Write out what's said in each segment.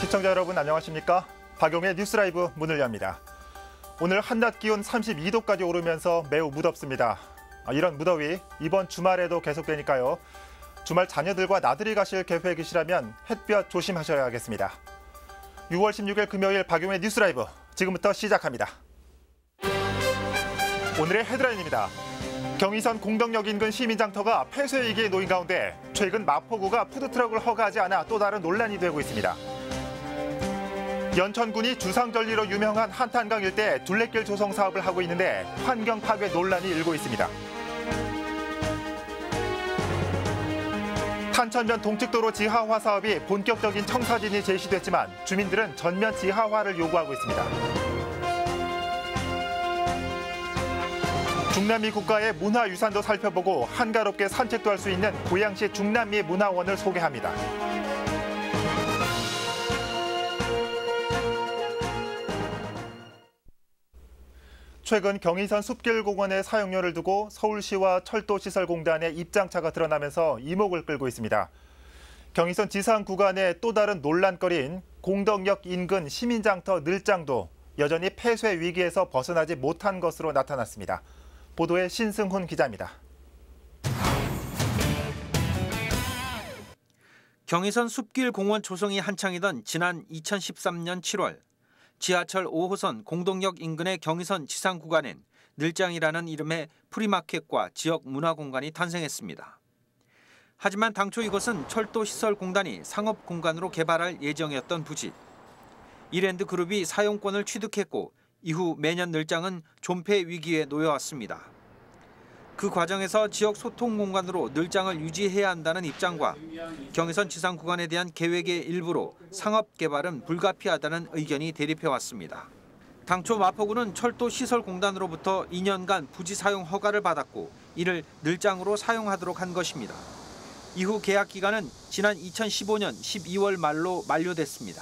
시청자 여러분 안녕하십니까? 박용의 뉴스라이브 문을 엽니다. 오늘 한낮 기온 32도까지 오르면서 매우 무덥습니다. 이런 무더위 이번 주말에도 계속되니까요. 주말 자녀들과 나들이 가실 계획이시라면 햇볕 조심하셔야겠습니다. 6월 16일 금요일 박용의 뉴스라이브 지금부터 시작합니다. 오늘의 헤드라인입니다. 경의선 공덕역 인근 시민장터가 폐쇄 위기에 놓인 가운데 최근 마포구가 푸드트럭을 허가하지 않아 또 다른 논란이 되고 있습니다. 연천군이 주상절리로 유명한 한탄강 일대 둘레길 조성 사업을 하고 있는데 환경 파괴 논란이 일고 있습니다. 탄천면 동측도로 지하화 사업이 본격적인 청사진이 제시됐지만 주민들은 전면 지하화를 요구하고 있습니다. 중남미 국가의 문화유산도 살펴보고 한가롭게 산책도 할 수 있는 고양시 중남미 문화원을 소개합니다. 최근 경의선 숲길공원의 사용료를 두고 서울시와 철도시설공단의 입장차가 드러나면서 이목을 끌고 있습니다. 경의선 지상 구간의 또 다른 논란거리인 공덕역 인근 시민장터 늘장도 여전히 폐쇄 위기에서 벗어나지 못한 것으로 나타났습니다. 보도에 신승훈 기자입니다. 경의선 숲길공원 조성이 한창이던 지난 2013년 7월 지하철 5호선 공덕역 인근의 경의선 지상 구간엔 늘장이라는 이름의 프리마켓과 지역 문화공간이 탄생했습니다. 하지만 당초 이것은 철도시설공단이 상업공간으로 개발할 예정이었던 부지. 이랜드그룹이 사용권을 취득했고 이후 매년 늘장은 존폐 위기에 놓여왔습니다. 그 과정에서 지역 소통 공간으로 늘장을 유지해야 한다는 입장과 경의선 지상 구간에 대한 계획의 일부로 상업 개발은 불가피하다는 의견이 대립해왔습니다. 당초 마포구는 철도시설공단으로부터 2년간 부지 사용 허가를 받았고 이를 늘장으로 사용하도록 한 것입니다. 이후 계약 기간은 지난 2015년 12월 말로 만료됐습니다.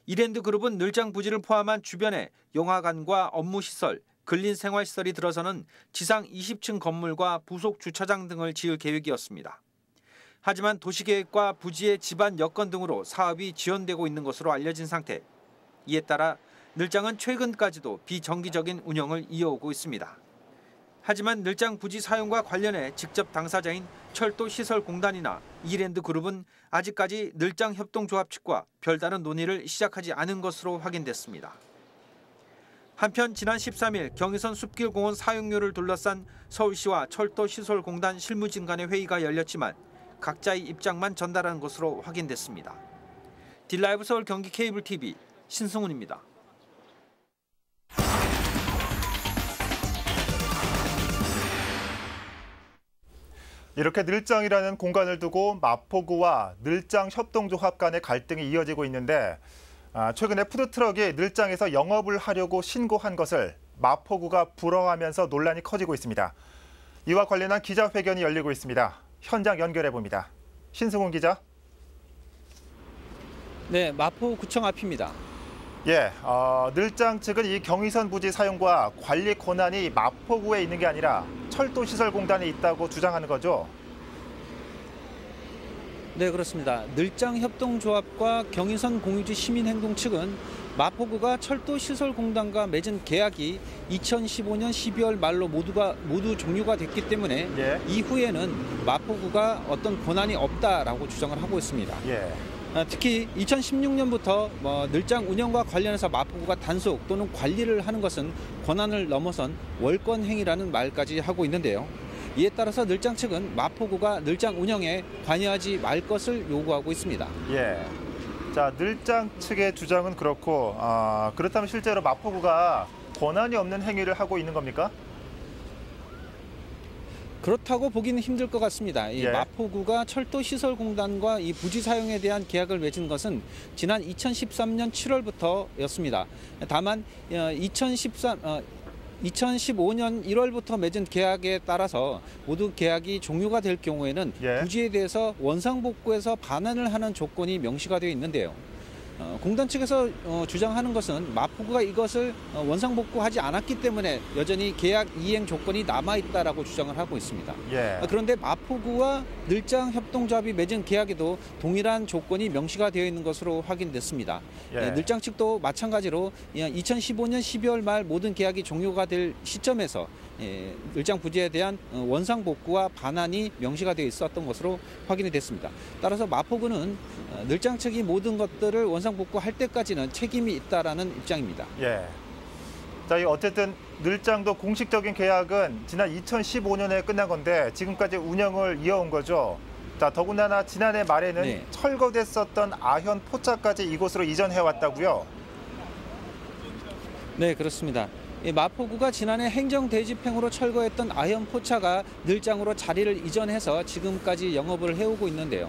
이랜드그룹은 늘장 부지를 포함한 주변에 영화관과 업무시설, 근린생활시설이 들어서는 지상 20층 건물과 부속 주차장 등을 지을 계획이었습니다. 하지만 도시계획과 부지의 집안 여건 등으로 사업이 지연되고 있는 것으로 알려진 상태. 이에 따라 늘장은 최근까지도 비정기적인 운영을 이어오고 있습니다. 하지만 늘장 부지 사용과 관련해 직접 당사자인 철도시설공단이나 이랜드그룹은 아직까지 늘장 협동조합 측과 별다른 논의를 시작하지 않은 것으로 확인됐습니다. 한편 지난 13일 경의선 숲길공원 사용료를 둘러싼 서울시와 철도시설공단 실무진 간의 회의가 열렸지만 각자의 입장만 전달한 것으로 확인됐습니다. 딜라이브 서울 경기 케이블 TV 신승훈입니다. 이렇게 늘장이라는 공간을 두고 마포구와 늘장 협동조합 간의 갈등이 이어지고 있는데 최근에 푸드트럭이 늘장에서 영업을 하려고 신고한 것을 마포구가 불허하면서 논란이 커지고 있습니다. 이와 관련한 기자회견이 열리고 있습니다. 현장 연결해 봅니다. 신승훈 기자. 네, 마포구청 앞입니다. 예, 늘장 측은 이 경의선 부지 사용과 관리 권한이 마포구에 있는 게 아니라 철도시설공단에 있다고 주장하는 거죠? 네, 그렇습니다. 늘장협동조합과 경의선 공유지 시민행동 측은 마포구가 철도시설공단과 맺은 계약이 2015년 12월 말로 모두 종료가 됐기 때문에 예. 이후에는 마포구가 어떤 권한이 없다라고 주장을 하고 있습니다. 예. 특히 2016년부터 늘장 운영과 관련해서 마포구가 단속 또는 관리를 하는 것은 권한을 넘어선 월권 행위라는 말까지 하고 있는데요. 이에 따라서 늘장 측은 마포구가 늘장 운영에 관여하지 말 것을 요구하고 있습니다. 예. 자, 늘장 측의 주장은 그렇고 그렇다면 실제로 마포구가 권한이 없는 행위를 하고 있는 겁니까? 그렇다고 보기는 힘들 것 같습니다. 이 예. 마포구가 철도시설공단과 이 부지 사용에 대한 계약을 맺은 것은 지난 2013년 7월부터였습니다. 다만 2015년 1월부터 맺은 계약에 따라서 모두 계약이 종료가 될 경우에는 예. 부지에 대해서 원상복구해서 반환을 하는 조건이 명시가 되어 있는데요. 공단 측에서 주장하는 것은 마포구가 이것을 원상복구하지 않았기 때문에 여전히 계약 이행 조건이 남아있다라고 주장을 하고 있습니다. 예. 그런데 마포구와 늘장 협동조합이 맺은 계약에도 동일한 조건이 명시가 되어 있는 것으로 확인됐습니다. 예. 늘장 측도 마찬가지로 2015년 12월 말 모든 계약이 종료가 될 시점에서 늘장 부지에 대한 원상복구와 반환이 명시가 되어 있었던 것으로 확인이 됐습니다. 따라서 마포구는 늘장 측이 모든 것들을 원상복구할 때까지는 책임이 있다라는 입장입니다. 예. 자, 어쨌든 늘장도 공식적인 계약은 지난 2015년에 끝난 건데 지금까지 운영을 이어온 거죠. 자, 더군다나 지난해 말에는 네. 철거됐었던 아현 포차까지 이곳으로 이전해 왔다고요. 네, 그렇습니다. 마포구가 지난해 행정대집행으로 철거했던 아현 포차가 늘장으로 자리를 이전해서 지금까지 영업을 해오고 있는데요.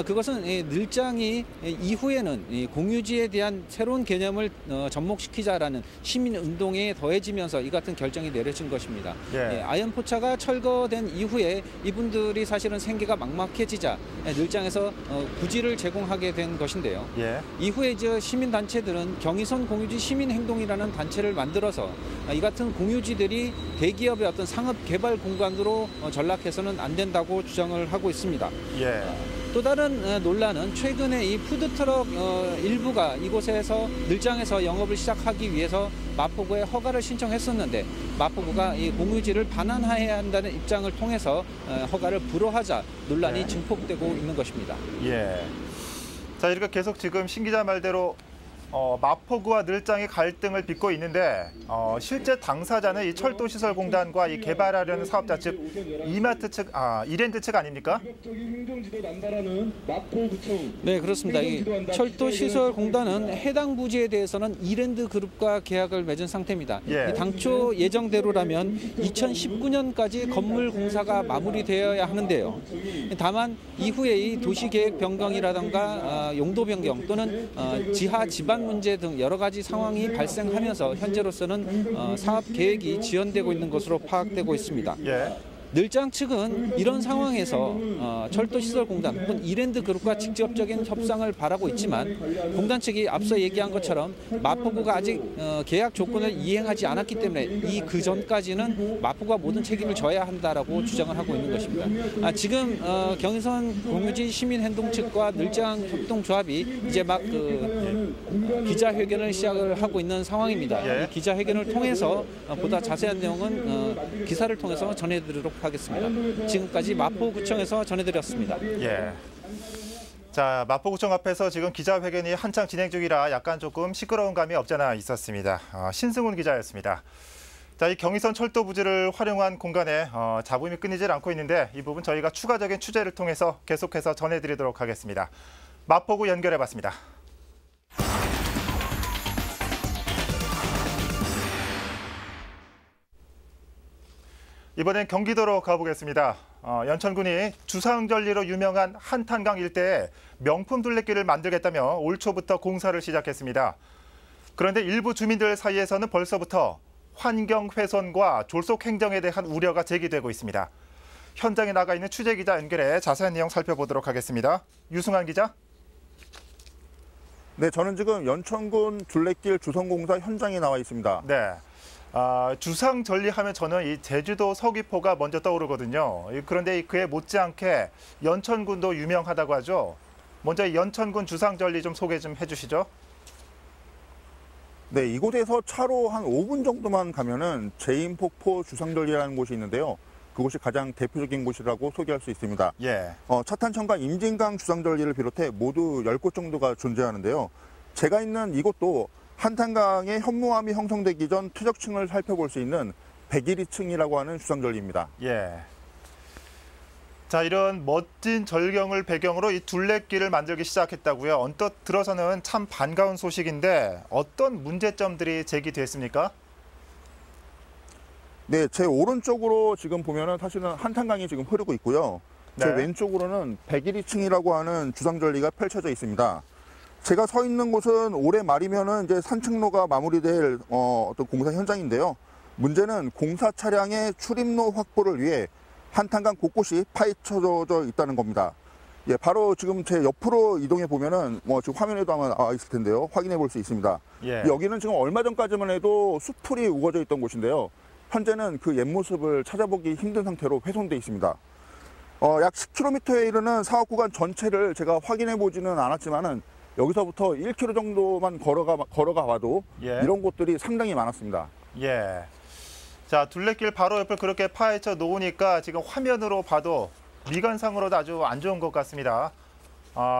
그것은 늘장이 이후에는 공유지에 대한 새로운 개념을 접목시키자라는 시민운동에 더해지면서 이 같은 결정이 내려진 것입니다. 예. 아현 포차가 철거된 이후에 이분들이 사실은 생계가 막막해지자 늘장에서 부지를 제공하게 된 것인데요. 예. 이후에 이제 시민단체들은 경의선 공유지 시민행동이라는 단체를 만들어서 이 같은 공유지들이 대기업의 어떤 상업 개발 공간으로 전락해서는 안 된다고 주장을 하고 있습니다. 예. 또 다른 논란은 최근에 이 푸드트럭 일부가 이곳에서 늘장에서 영업을 시작하기 위해서 마포구에 허가를 신청했었는데 마포구가 이 공유지를 반환해야 한다는 입장을 통해서 허가를 불허하자 논란이 네. 증폭되고 있는 것입니다. 예. 자, 이렇게 계속 지금 신 기자 말대로 마포구와 늘장의 갈등을 빚고 있는데 실제 당사자는 이 철도시설공단과 이 개발하려는 사업자 측 이마트 측, 이랜드 측 아닙니까? 네, 그렇습니다. 이 철도시설공단은 해당 부지에 대해서는 이랜드 그룹과 계약을 맺은 상태입니다. 예. 당초 예정대로라면 2019년까지 건물 공사가 마무리되어야 하는데요. 다만 이후에 이 도시계획 변경이라든가 용도 변경 또는 지하 지반 문제 등 여러 가지 상황이 발생하면서 현재로서는 사업 계획이 지연되고 있는 것으로 파악되고 있습니다. 예. 늘장 측은 이런 상황에서 철도시설공단 혹은 이랜드 그룹과 직접적인 협상을 바라고 있지만 공단 측이 앞서 얘기한 것처럼 마포구가 아직 계약 조건을 이행하지 않았기 때문에 그 전까지는 마포구가 모든 책임을 져야 한다라고 주장을 하고 있는 것입니다. 지금 경의선 공유지 시민행동 측과 늘장 협동조합이 이제 막 기자회견을 시작을 하고 있는 상황입니다. 예. 이 기자회견을 통해서 보다 자세한 내용은 기사를 통해서 전해드리도록 하겠습니다. 지금까지 마포구청에서 전해드렸습니다. 예. 자, 마포구청 앞에서 지금 기자회견이 한창 진행 중이라 약간 조금 시끄러운 감이 없잖아 있었습니다. 신승훈 기자였습니다. 자, 이 경의선 철도 부지를 활용한 공간에 잡음이 끊이질 않고 있는데 이 부분 저희가 추가적인 취재를 통해서 계속해서 전해드리도록 하겠습니다. 마포구 연결해봤습니다. 이번엔 경기도로 가보겠습니다. 연천군이 주상절리로 유명한 한탄강 일대에 명품 둘레길을 만들겠다며 올 초부터 공사를 시작했습니다. 그런데 일부 주민들 사이에서는 벌써부터 환경 훼손과 졸속 행정에 대한 우려가 제기되고 있습니다. 현장에 나가 있는 취재기자 연결해 자세한 내용 살펴보도록 하겠습니다. 유승환 기자. 네, 저는 지금 연천군 둘레길 주선공사 현장에 나와 있습니다. 네. 주상절리 하면 저는 이 제주도 서귀포가 먼저 떠오르거든요. 그런데 그에 못지않게 연천군도 유명하다고 하죠. 먼저 이 연천군 주상절리 좀 소개 좀 해주시죠. 네, 이곳에서 차로 한 5분 정도만 가면은 제인폭포 주상절리라는 곳이 있는데요. 그곳이 가장 대표적인 곳이라고 소개할 수 있습니다. 예. 차탄천과 임진강 주상절리를 비롯해 모두 10곳 정도가 존재하는데요. 제가 있는 이곳도 한탄강의 현무암이 형성되기 전 퇴적층을 살펴볼 수 있는 101층이라고 하는 주상절리입니다. 예. 자, 이런 멋진 절경을 배경으로 이 둘레길을 만들기 시작했다고요. 언뜻 들어서는 참 반가운 소식인데 어떤 문제점들이 제기됐습니까? 네, 제 오른쪽으로 지금 보면은 사실은 한탄강이 지금 흐르고 있고요. 제 네. 왼쪽으로는 101층이라고 하는 주상절리가 펼쳐져 있습니다. 제가 서 있는 곳은 올해 말이면은 이제 산책로가 마무리될 어떤 공사 현장인데요. 문제는 공사 차량의 출입로 확보를 위해 한탄강 곳곳이 파헤쳐져 있다는 겁니다. 예, 바로 지금 제 옆으로 이동해 보면은 지금 화면에도 아마 나와 있을 텐데요. 확인해 볼 수 있습니다. 예. 여기는 지금 얼마 전까지만 해도 숲풀이 우거져 있던 곳인데요. 현재는 그 옛 모습을 찾아보기 힘든 상태로 훼손돼 있습니다. 약 10km에 이르는 사업 구간 전체를 제가 확인해 보지는 않았지만은 여기서부터 1km 정도만 걸어가 봐도 예. 이런 곳들이 상당히 많았습니다. 예. 자, 둘레길 바로 옆을 그렇게 파헤쳐 놓으니까 지금 화면으로 봐도 미관상으로도 아주 안 좋은 것 같습니다.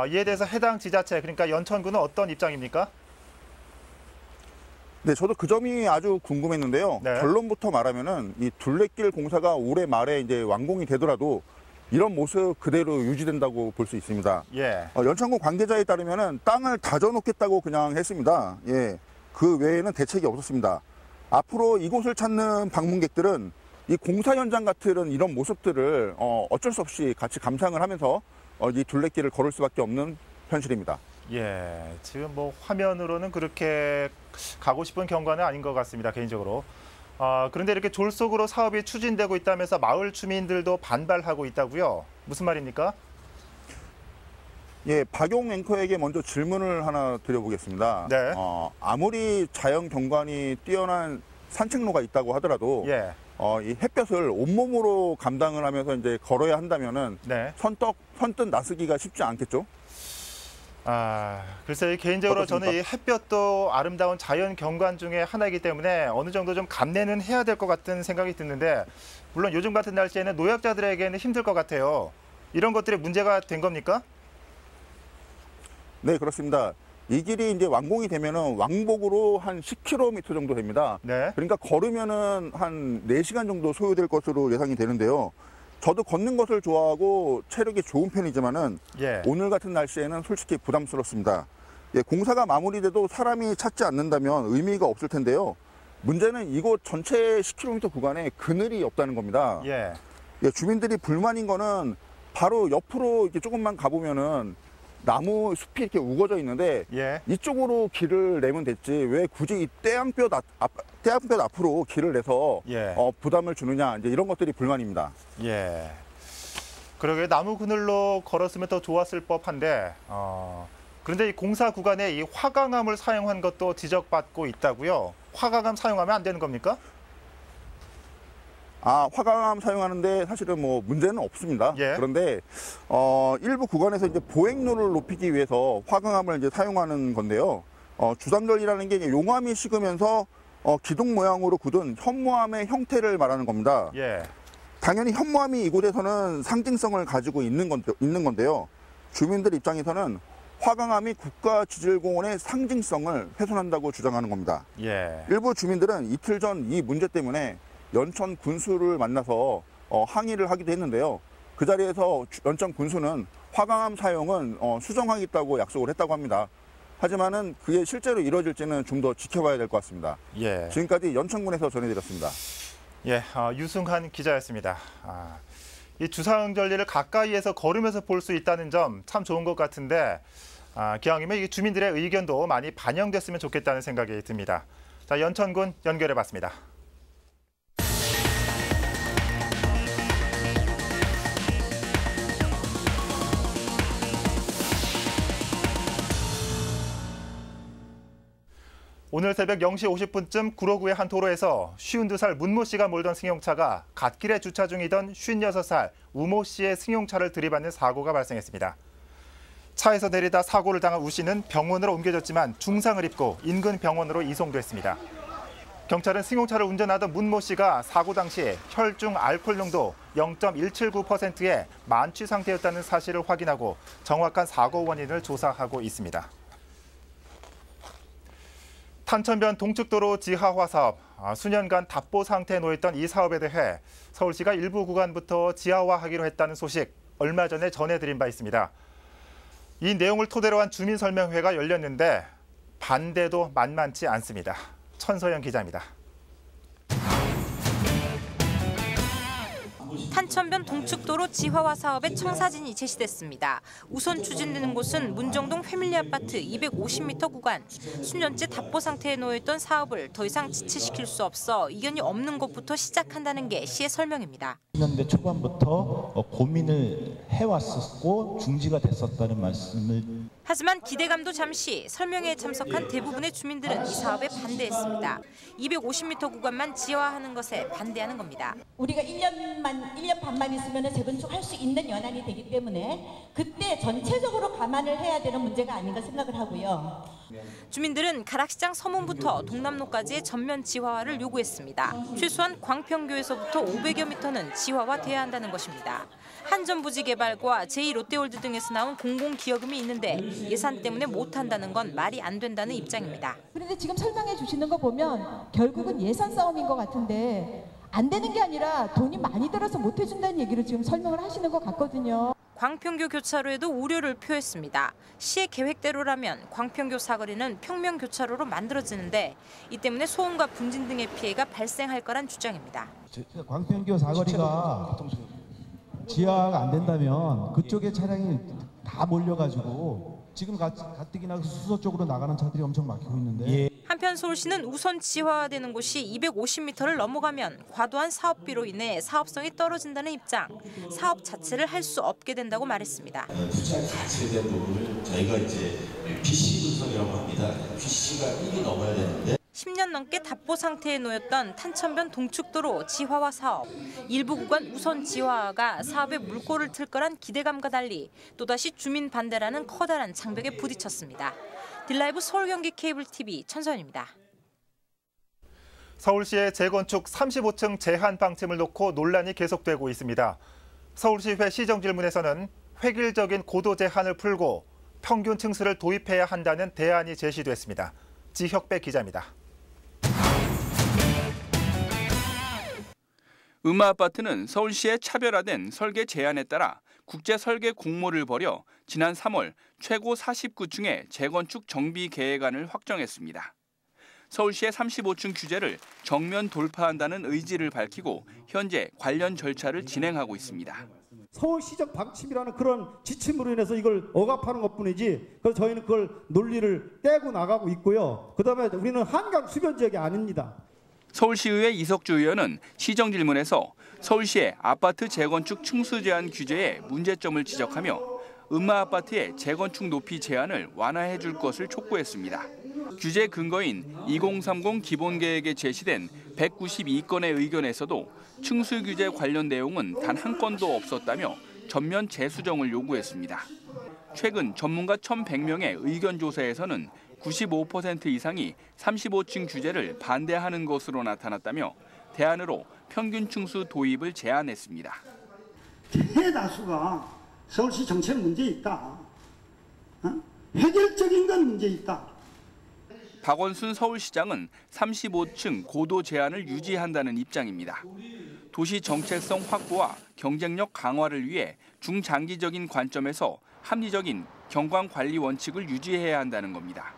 이에 대해서 해당 지자체, 그러니까 연천군은 어떤 입장입니까? 네, 저도 그 점이 아주 궁금했는데요. 네. 결론부터 말하면은 이 둘레길 공사가 올해 말에 이제 완공이 되더라도 이런 모습 그대로 유지된다고 볼 수 있습니다. 예. 연천군 관계자에 따르면은 땅을 다져놓겠다고 그냥 했습니다. 예, 그 외에는 대책이 없었습니다. 앞으로 이곳을 찾는 방문객들은 이 공사 현장 같은 이런 모습들을 어쩔 수 없이 같이 감상을 하면서 이 둘레길을 걸을 수밖에 없는 현실입니다. 예. 지금 뭐 화면으로는 그렇게 가고 싶은 경과는 아닌 것 같습니다, 개인적으로. 그런데 이렇게 졸속으로 사업이 추진되고 있다면서 마을 주민들도 반발하고 있다고요? 무슨 말입니까? 예, 박용 앵커에게 먼저 질문을 하나 드려보겠습니다. 네. 아무리 자연 경관이 뛰어난 산책로가 있다고 하더라도 예. 이 햇볕을 온몸으로 감당을 하면서 이제 걸어야 한다면은 네. 선뜻 나서기가 쉽지 않겠죠? 글쎄요. 개인적으로 어떻습니까? 저는 이 햇볕도 아름다운 자연 경관 중에 하나이기 때문에 어느 정도 좀 감내는 해야 될 것 같은 생각이 드는데, 물론 요즘 같은 날씨에는 노약자들에게는 힘들 것 같아요. 이런 것들이 문제가 된 겁니까? 네, 그렇습니다. 이 길이 이제 완공이 되면은 왕복으로 한 10km 정도 됩니다. 네. 그러니까 걸으면은 한 4시간 정도 소요될 것으로 예상이 되는데요. 저도 걷는 것을 좋아하고 체력이 좋은 편이지만은 예. 오늘 같은 날씨에는 솔직히 부담스럽습니다. 예, 공사가 마무리돼도 사람이 찾지 않는다면 의미가 없을 텐데요. 문제는 이곳 전체 10km 구간에 그늘이 없다는 겁니다. 예. 예, 주민들이 불만인 거는 바로 옆으로 이렇게 조금만 가보면은 나무 숲이 이렇게 우거져 있는데 예. 이쪽으로 길을 내면 됐지 왜 굳이 이 떼양볕 앞으로 길을 내서 예. 부담을 주느냐, 이제 이런 것들이 불만입니다. 예. 그러게 나무 그늘로 걸었으면 더 좋았을 법한데, 그런데 이 공사 구간에 이 화강암을 사용한 것도 지적받고 있다고요? 화강암 사용하면 안 되는 겁니까? 화강암 사용하는데 사실은 뭐 문제는 없습니다. 예. 그런데 일부 구간에서 이제 보행로를 높이기 위해서 화강암을 이제 사용하는 건데요. 주담절이라는 게 이제 용암이 식으면서 기둥 모양으로 굳은 현무암의 형태를 말하는 겁니다. 예. 당연히 현무암이 이곳에서는 상징성을 가지고 있는 건데요. 주민들 입장에서는 화강암이 국가지질공원의 상징성을 훼손한다고 주장하는 겁니다. 예. 일부 주민들은 이틀 전 이 문제 때문에 연천 군수를 만나서 항의를 하기도 했는데요. 그 자리에서 연천 군수는 화강암 사용은 수정하겠다고 약속을 했다고 합니다. 하지만은 그게 실제로 이루어질지는 좀 더 지켜봐야 될 것 같습니다. 예. 지금까지 연천군에서 전해드렸습니다. 예. 유승환 기자였습니다. 이 주상절리를 가까이에서 걸으면서 볼 수 있다는 점 참 좋은 것 같은데, 기왕이면 이 주민들의 의견도 많이 반영됐으면 좋겠다는 생각이 듭니다. 자, 연천군 연결해봤습니다. 오늘 새벽 0시 50분쯤 구로구의 한 도로에서 52살 문모 씨가 몰던 승용차가 갓길에 주차 중이던 56살 우모 씨의 승용차를 들이받는 사고가 발생했습니다. 차에서 내리다 사고를 당한 우 씨는 병원으로 옮겨졌지만 중상을 입고 인근 병원으로 이송됐습니다. 경찰은 승용차를 운전하던 문모 씨가 사고 당시 혈중 알코올 농도 0.179%의 만취 상태였다는 사실을 확인하고 정확한 사고 원인을 조사하고 있습니다. 탄천변 동측도로 지하화 사업, 수년간 답보 상태에 놓였던 이 사업에 대해 서울시가 일부 구간부터 지하화하기로 했다는 소식 얼마 전에 전해드린 바 있습니다. 이 내용을 토대로 한 주민설명회가 열렸는데 반대도 만만치 않습니다. 천서영 기자입니다. 탄천변 동축도로 지화화 사업의 청사진이 제시됐습니다. 우선 추진되는 곳은 문정동 패밀리 아파트 250m 구간. 수년째 답보 상태에 놓여있던 사업을 더 이상 지체시킬 수 없어 이견이 없는 곳부터 시작한다는 게 시의 설명입니다. 2000년대 초반부터 고민을 해왔었고 중지가 됐었다는 말씀을. 하지만 기대감도 잠시. 설명회에 참석한 대부분의 주민들은 이 사업에 반대했습니다. 250m 구간만 지화하는 것에 반대하는 겁니다. 우리가 1년 반만 있으면 재건축할 수 있는 연한이 되기 때문에 그때 전체적으로 감안을 해야 되는 문제가 아닌가 생각을 하고요. 주민들은 가락시장 서문부터 동남로까지의 전면 지화화를 요구했습니다. 최소한 광평교에서부터 500여 미터는 지화화돼야 한다는 것입니다. 한전부지 개발과 제2롯데월드 등에서 나온 공공기여금이 있는데 예산 때문에 못한다는 건 말이 안 된다는 입장입니다. 그런데 지금 설명해 주시는 거 보면 결국은 예산 싸움인 것 같은데 안 되는 게 아니라 돈이 많이 들어서 못 해준다는 얘기를 지금 설명을 하시는 것 같거든요. 광평교 교차로에도 우려를 표했습니다. 시의 계획대로라면 광평교 사거리는 평면교차로로 만들어지는데 이 때문에 소음과 분진 등의 피해가 발생할 거란 주장입니다. 광평교 사거리가 지하가 안 된다면 그쪽에 차량이 다 몰려가지고 지금 가뜩이나 수서 쪽으로 나가는 차들이 엄청 막히고 있는데. 한편 서울시는 우선 지화화되는 곳이 250m를 넘어가면 과도한 사업비로 인해 사업성이 떨어진다는 입장, 사업 자체를 할 수 없게 된다고 말했습니다. 투자에 같이 된 부분을 저희가 이제 PC 분석이라고 합니다. PC가 1이 넘어야 되는데 10년 넘게 답보 상태에 놓였던 탄천변 동축도로 지화화 사업. 일부 구간 우선 지화화가 사업에 물꼬를 틀 거란 기대감과 달리 또다시 주민 반대라는 커다란 장벽에 부딪혔습니다. 딜라이브 서울경기 케이블 TV 천서연입니다. 서울시의 재건축 35층 제한 방침을 놓고 논란이 계속되고 있습니다. 서울시회 시정질문에서는 획일적인 고도 제한을 풀고 평균 층수를 도입해야 한다는 대안이 제시됐습니다. 지혁배 기자입니다. 음마아파트는 서울시의 차별화된 설계 제안에 따라 국제 설계 공모를 벌여 지난 3월 최고 49층의 재건축 정비 계획안을 확정했습니다. 서울시의 35층 규제를 정면 돌파한다는 의지를 밝히고 현재 관련 절차를 진행하고 있습니다. 서울시정 방침이라는 그런 지침으로 인해서 이걸 억압하는 것뿐이지, 그래서 저희는 그걸 논리를 떼고 나가고 있고요. 그다음에 우리는 한강 수변 지역이 아닙니다. 서울시의회 이석주 의원은 시정질문에서 서울시의 아파트 재건축 층수 제한 규제에 문제점을 지적하며 음마아파트의 재건축 높이 제한을 완화해 줄 것을 촉구했습니다. 규제 근거인 2030 기본계획에 제시된 192건의 의견에서도 층수 규제 관련 내용은 단 한 건도 없었다며 전면 재수정을 요구했습니다. 최근 전문가 1,100명의 의견 조사에서는 95% 이상이 35층 규제를 반대하는 것으로 나타났다며 대안으로 평균 층수 도입을 제안했습니다. 대다수가 서울시 정책 문제 있다. 해결적인 건 문제 있다. 박원순 서울시장은 35층 고도 제한을 유지한다는 입장입니다. 도시 정체성 확보와 경쟁력 강화를 위해 중장기적인 관점에서 합리적인 경관 관리 원칙을 유지해야 한다는 겁니다.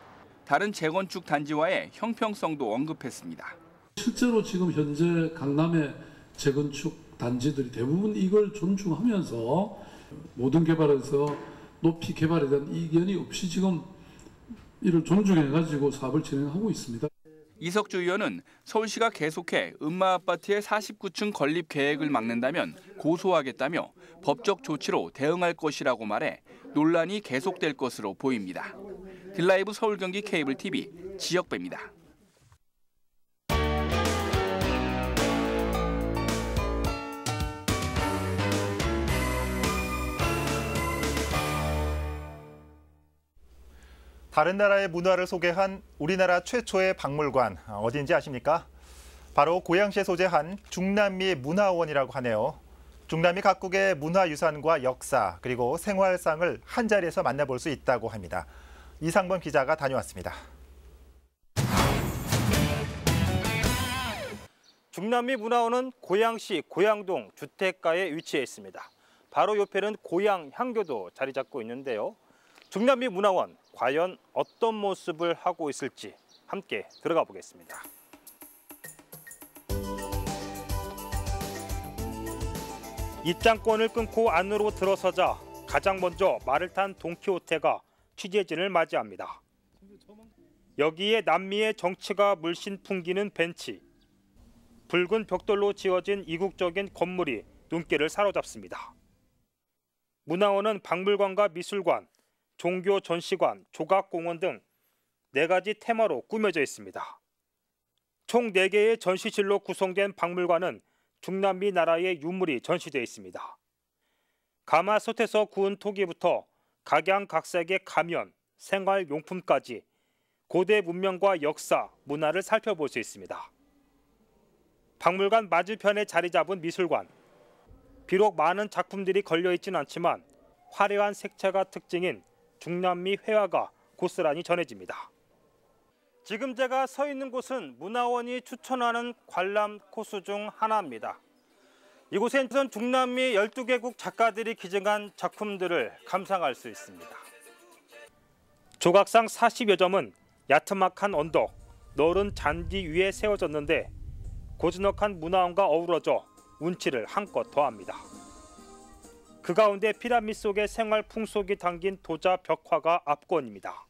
다른 재건축 단지와의 형평성도 언급했습니다. 실제로 지금 현재 강남의 재건축 단지들이 대부분 이걸 존중하면서 모든 개발에서 높이 개발에 대한 이견이 없이 지금 이를 존중해가지고 사업을 진행하고 있습니다. 이석주 의원은 서울시가 계속해 음마아파트의 49층 건립 계획을 막는다면 고소하겠다며 법적 조치로 대응할 것이라고 말해 논란이 계속될 것으로 보입니다. 딜라이브 서울경기 케이블 TV 지혁배입니다. 다른 나라의 문화를 소개한 우리나라 최초의 박물관, 어딘지 아십니까? 바로 고양시에 소재한 중남미 문화원이라고 하네요. 중남미 각국의 문화유산과 역사, 그리고 생활상을 한자리에서 만나볼 수 있다고 합니다. 이상범 기자가 다녀왔습니다. 중남미 문화원은 고양시 고양동 주택가에 위치해 있습니다. 바로 옆에는 고양 향교도 자리 잡고 있는데요. 중남미 문화원, 과연 어떤 모습을 하고 있을지 함께 들어가 보겠습니다. 입장권을 끊고 안으로 들어서자 가장 먼저 말을 탄 돈키호테가 취재진을 맞이합니다. 여기에 남미의 정치가 물씬 풍기는 벤치. 붉은 벽돌로 지어진 이국적인 건물이 눈길을 사로잡습니다. 문화원은 박물관과 미술관, 종교 전시관, 조각공원 등 4가지 테마로 꾸며져 있습니다. 총 4개의 전시실로 구성된 박물관은 중남미 나라의 유물이 전시되어 있습니다. 가마솥에서 구운 토기부터 각양각색의 가면, 생활용품까지 고대 문명과 역사, 문화를 살펴볼 수 있습니다. 박물관 맞은편에 자리 잡은 미술관. 비록 많은 작품들이 걸려있지는 않지만 화려한 색채가 특징인 중남미 회화가 고스란히 전해집니다. 지금 제가 서 있는 곳은 문화원이 추천하는 관람 코스 중 하나입니다. 이곳에는 중남미 12개국 작가들이 기증한 작품들을 감상할 수 있습니다. 조각상 40여 점은 야트막한 언덕, 넓은 잔디 위에 세워졌는데 고즈넉한 문화원과 어우러져 운치를 한껏 더합니다. 그 가운데 피라미드 속의 생활 풍속이 담긴 도자 벽화가 압권입니다.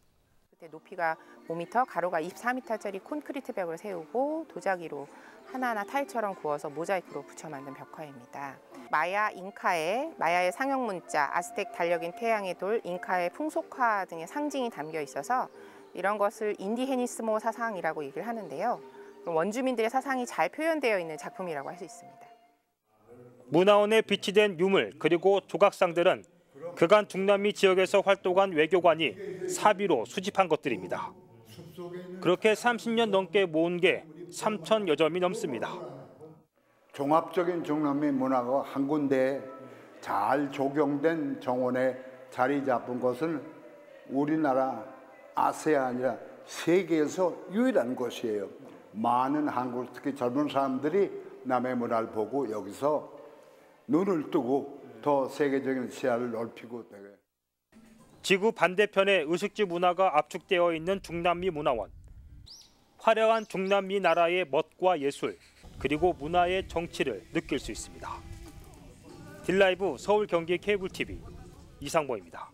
높이가 5m, 가로가 24m짜리 콘크리트 벽을 세우고 도자기로 하나하나 타일처럼 구워서 모자이크로 붙여 만든 벽화입니다. 마야의 상형 문자, 아스텍 달력인 태양의 돌, 잉카의 풍속화 등의 상징이 담겨 있어서 이런 것을 인디헤니스모 사상이라고 얘기를 하는데요. 원주민들의 사상이 잘 표현되어 있는 작품이라고 할 수 있습니다. 문화원에 비치된 유물 그리고 조각상들은 그간 중남미 지역에서 활동한 외교관이 사비로 수집한 것들입니다. 그렇게 30년 넘게 모은 게 3,000여 점이 넘습니다. 종합적인 중남미 문화가 한 군데에 잘 조경된 정원에 자리 잡은 것은 우리나라 아세안이라 세계에서 유일한 곳이에요. 많은 한국 특히 젊은 사람들이 남의 문화를 보고 여기서 눈을 뜨고 더 세계적인 시야를 넓히고 되게. 지구 반대편에 의식주 문화가 압축되어 있는 중남미 문화원. 화려한 중남미 나라의 멋과 예술 그리고 문화의 정치를 느낄 수 있습니다. 딜라이브 서울 경기 케이블 TV 이상보입니다.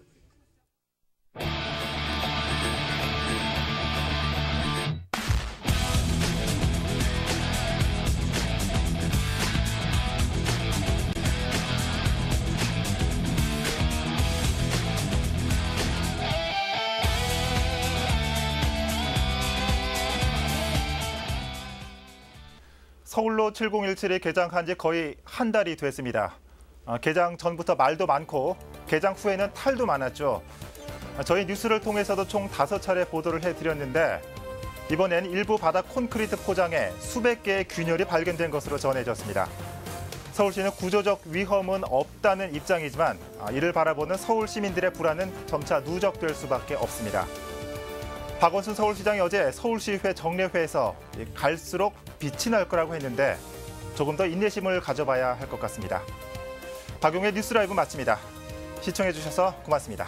서울로 7017이 개장한 지 거의 한 달이 됐습니다. 개장 전부터 말도 많고 개장 후에는 탈도 많았죠. 저희 뉴스를 통해서도 총 5차례 보도를 해드렸는데 이번엔 일부 바닥 콘크리트 포장에 수백 개의 균열이 발견된 것으로 전해졌습니다. 서울시는 구조적 위험은 없다는 입장이지만 이를 바라보는 서울 시민들의 불안은 점차 누적될 수밖에 없습니다. 박원순 서울시장이 어제 서울시의회 정례회에서 갈수록 빛이 날 거라고 했는데 조금 더 인내심을 가져봐야 할 것 같습니다. 박용의 뉴스 라이브 마칩니다. 시청해주셔서 고맙습니다.